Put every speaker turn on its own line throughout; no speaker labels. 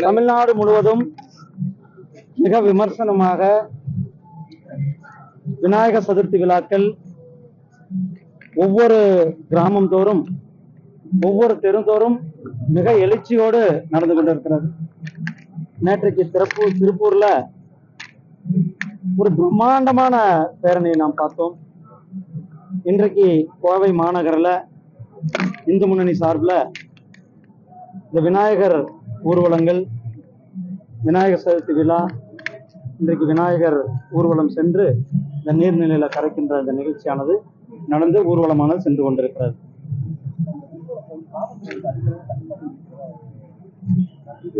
தமிழ்நாடு முழுவதும் மிக விமர்சனமாக விநாயகர் சதுர்த்தி விழாக்கள் ஒவ்வொரு கிராமம் தோறும் ஒவ்வொரு தெருந்தோறும் மிக எழுச்சியோடு நடந்து கொண்டிருக்கிறது. நேற்றைக்கு திருப்பூர்ல ஒரு பிரம்மாண்டமான பேரணியை நாம் பார்த்தோம். இன்றைக்கு கோவை மாநகரில் இந்து முன்னணி சார்பில் இந்த விநாயகர் ஊர்வலங்கள், விநாயகர் சதுர்த்தி விழா, இன்றைக்கு விநாயகர் ஊர்வலம் சென்று இந்த நீர்நிலையில கரைக்கின்ற இந்த நிகழ்ச்சியானது நடந்து ஊர்வலமானது சென்று கொண்டிருக்கிறது.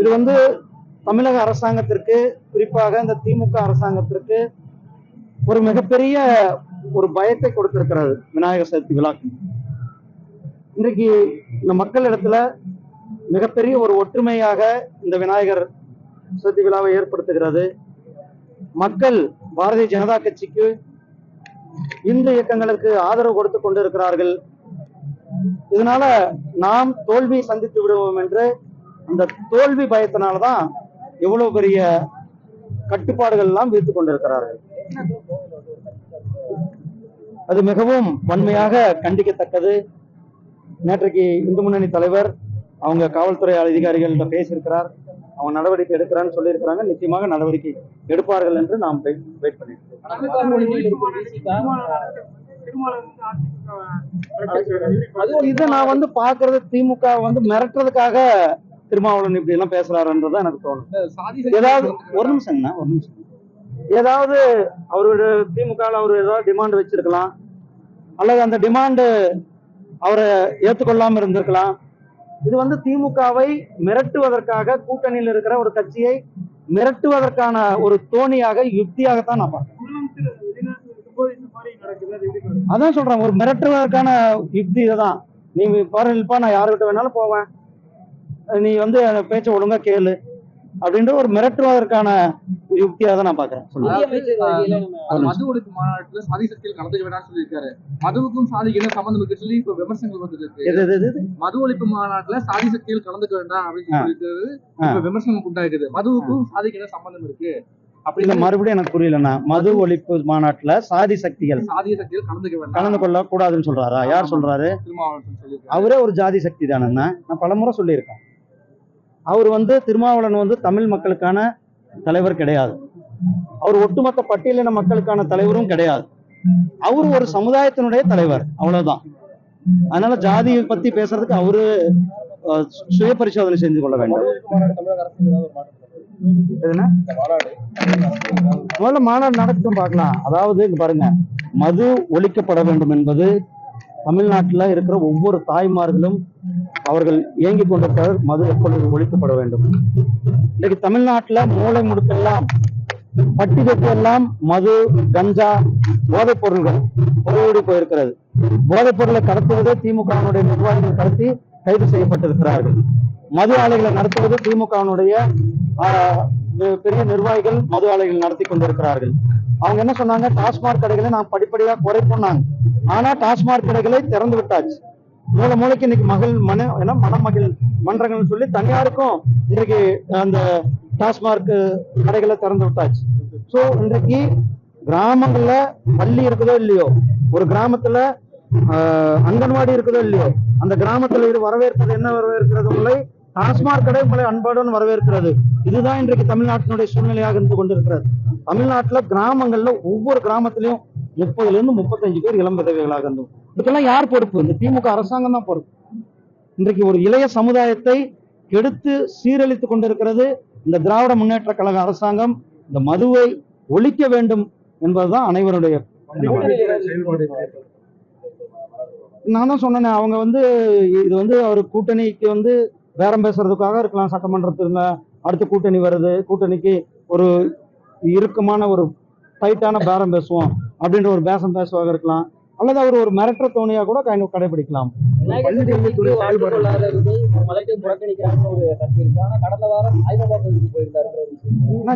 இது தமிழக அரசாங்கத்திற்கு, குறிப்பாக இந்த திமுக அரசாங்கத்திற்கு ஒரு மிகப்பெரிய ஒரு பயத்தை கொடுத்திருக்கிறது விநாயகர் சதுர்த்தி விழாக்கு. இன்றைக்கு இந்த மக்கள் இடத்துல மிகப்பெரிய ஒரு ஒற்றுமையாக இந்த விநாயகர் சதுர்த்தி விழாவை ஏற்படுத்துகிறது. மக்கள் பாரதிய ஜனதா கட்சிக்கு, இந்து இயக்கங்களுக்கு ஆதரவு கொடுத்து கொண்டிருக்கிறார்கள். இதனால நாம் தோல்வி சந்தித்து விடுவோம் என்று அந்த தோல்வி பயத்தினால்தான் எவ்வளவு பெரிய கட்டுப்பாடுகள் எல்லாம் விதித்துக் கொண்டிருக்கிறார்கள். அது மிகவும் வன்மையாக கண்டிக்கத்தக்கது. நேற்றைக்கு இந்து முன்னணி தலைவர் அவங்க காவல்துறை அதிகாரிகள்கிட்ட பேசியிருக்கிறார். அவங்க நடவடிக்கை எடுக்கிறான்னு சொல்லியிருக்கிறாங்க. நிச்சயமாக நடவடிக்கை எடுப்பார்கள் என்று நாம் வெயிட் பண்ணியிருக்கோம். இதை நான் பாக்குறது திமுக மிரட்டுறதுக்காக திருமாவளவன் இப்படி எல்லாம் பேசுறாருன்றதான் எனக்கு தோணும். ஏதாவது ஒரு நிமிஷம் ஏதாவது அவருடைய திமுக அவர் ஏதாவது டிமாண்ட் வச்சிருக்கலாம், அல்லது அந்த டிமாண்ட் அவரை ஏற்றுக்கொள்ளாம இருந்திருக்கலாம். இது திமுகவை மிரட்டுவதற்காக, கூட்டணியில் இருக்கிற ஒரு கட்சியை மிரட்டுவதற்கான ஒரு தோணியாக, யுக்தியாகத்தான் நான் பார்க்கிறேன். அதான் சொல்றேன், ஒரு மிரட்டுவதற்கான யுக்தி இதுதான். நீ பாருப்பா, நான் யாருக்கிட்ட வேணாலும் போவேன், நீ பேச்ச ஒழுங்கா கேளு அப்படின்ற ஒரு மிரட்டுவதற்கான யுக்தியாக தான் நான் பாக்குறேன்.
மது ஒழிப்பு மாநாட்டுல சாதி சக்தியில் கலந்துக்க வேண்டாம்னு சொல்லியிருக்காரு. மதுவுக்கும் சாதிக்கு என்ன சம்பந்தம் இருக்கு சொல்லி இப்ப விமர்சனங்கள் வந்துருக்கு. மது ஒழிப்பு மாநாட்டுல சாதி சக்தியில் கலந்துக்க வேண்டாம் அப்படின்னு சொல்லிட்டு இப்ப விமர்சனம் உண்டாக்குது. மதுவுக்கும் சாதிக்கு என்ன சம்பந்தம் இருக்கு
அப்படி மறுபடியும் எனக்கு புரியலண்ணா. மது ஒழிப்பு மாநாட்டுல சாதி சக்திகள் கலந்து கொள்ள கூடாதுன்னு சொல்றாரா? யார் சொல்றாரு? அவரே ஒரு ஜாதி சக்தி தானேன்னா. நான் பலமுறை சொல்லியிருக்கேன். அவர் திருமாவளவன் தமிழ் மக்களுக்கான தலைவர் கிடையாது. அவர் ஒட்டுமொத்த பட்டியலின மக்களுக்கான தலைவரும் கிடையாது. அவர் ஒரு சமுதாயத்தினுடைய தலைவர், அவ்வளவுதான். அதனால ஜாதியை பத்தி பேசுறதுக்கு அவரு சுய பரிசோதனை செஞ்சு கொள்ள வேண்டும். முதல்ல மாநாடு நடக்கும் பார்க்கலாம். அதாவது பாருங்க, மது ஒழிக்கப்பட வேண்டும் என்பது தமிழ்நாட்டில் இருக்கிற ஒவ்வொரு தாய்மார்களும் அவர்கள் இயங்கிக் கொண்டிருக்கிறார். மது எப்பொழுது ஒழிக்கப்பட வேண்டும். இன்னைக்கு தமிழ்நாட்டில் மூளை முடுக்கெல்லாம், பட்டி தொட்டி எல்லாம் மது, கஞ்சா, போதைப் பொருள்கள் பொருளோடி போயிருக்கிறது. போதைப் பொருளை கடத்துவதே திமுகவினுடைய நிர்வாகிகள் கடத்தி கைது செய்யப்பட்டிருக்கிறார்கள். மது ஆலைகளை நடத்துவது திமுகவினுடைய பெரிய நிர்வாகிகள் மது ஆலைகள் நடத்தி கொண்டிருக்கிறார்கள். அவங்க என்ன சொன்னாங்க? டாஸ்மாக் கடைகளை நான் படிப்படியாக குறைப்போம். ஆனா டாஸ்மாக் கடைகளை திறந்து விட்டாச்சு. மூளைக்கு இன்னைக்கு மணமகள் மன்றங்கள் சொல்லி தனியாருக்கும் இன்றைக்கு அந்த டாஸ்மாக் கடைகளை திறந்து விட்டாச்சு. சோ இன்றைக்கு கிராமங்கள்ல பள்ளி இருக்குதோ இல்லையோ, ஒரு கிராமத்துல அங்கன்வாடி இருக்குதோ இல்லையோ, அந்த கிராமத்துல இது வரவேற்பது என்ன வரவேற்கிறது? உங்களை டாஸ்மாக் கடை உங்களை அன்பாடுடன் வரவேற்கிறது. இதுதான் இன்றைக்கு தமிழ்நாட்டினுடைய சூழ்நிலையாக இருந்து கொண்டிருக்கிறது. தமிழ்நாட்டுல கிராமங்கள்ல ஒவ்வொரு கிராமத்திலையும் 30 to 35 பேர் இளம் விதவைகளாக இருந்தோம். இதுக்கெல்லாம் யார் பொறுப்பு? இந்த திமுக அரசாங்கம் தான் பொறுப்பு. இன்றைக்கு ஒரு இளைய சமுதாயத்தை கெடுத்து சீரழித்துக் கொண்டிருக்கிறது இந்த திராவிட முன்னேற்ற கழக அரசாங்கம். இந்த மதுவை ஒழிக்க வேண்டும் என்பதுதான் அனைவருடைய. நான் தான் சொன்னேன், அவங்க இது அவர் கூட்டணிக்கு பேரம் பேசுறதுக்காக இருக்கலாம். சட்டமன்றத்துல அடுத்த கூட்டணி வருது, கூட்டணிக்கு ஒரு இறுக்கமான ஒரு டைட்டான பேரம் பேசுவோம் அப்படின்ற ஒரு பேசுவாக இருக்கலாம். அல்லது அவர் ஒரு மிரட்ட தோணியா கூட கடைபிடிக்கலாம்.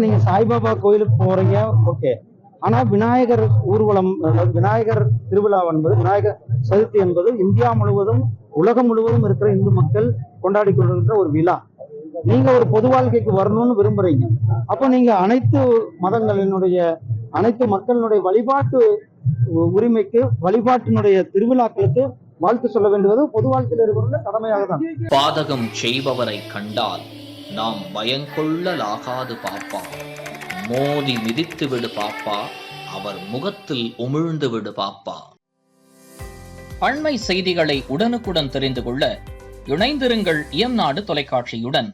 நீங்க சாய்பாபா கோயிலுக்கு போறீங்க, ஓகே. ஆனா விநாயகர் ஊர்வலம், விநாயகர் திருவிழா என்பது, விநாயகர் சதுர்த்தி என்பது இந்தியா முழுவதும், உலகம் முழுவதும் இருக்கிற இந்து மக்கள் கொண்டாடி கொண்டிருக்கிற ஒரு விழா. நீங்க ஒரு பொது வாழ்க்கைக்கு வரணும்னு விரும்புறீங்க. அப்ப நீங்க அனைத்து மதங்களினுடைய அனைத்து மக்களினுடைய வழிபாட்டு உரிமைக்கு, வழிபாட்டினுடைய திருவிழாக்களுக்கு வாழ்த்து சொல்ல வேண்டுவது பொது வாழ்க்கையில் இருக்கிறவங்க கடமையாக தான்.
பாதகம் செய்பவரை கண்டால் நாம் பயங்கொள்ளலாகாது பாப்பா, மோதி மிதித்து விடு பாப்பா, அவர் முகத்தில் உமிழ்ந்து விடு பாப்பா. அண்மை செய்திகளை உடனுக்குடன் தெரிந்து கொள்ள இணைந்திருங்கள் இயம்நாடு தொலைக்காட்சியுடன்.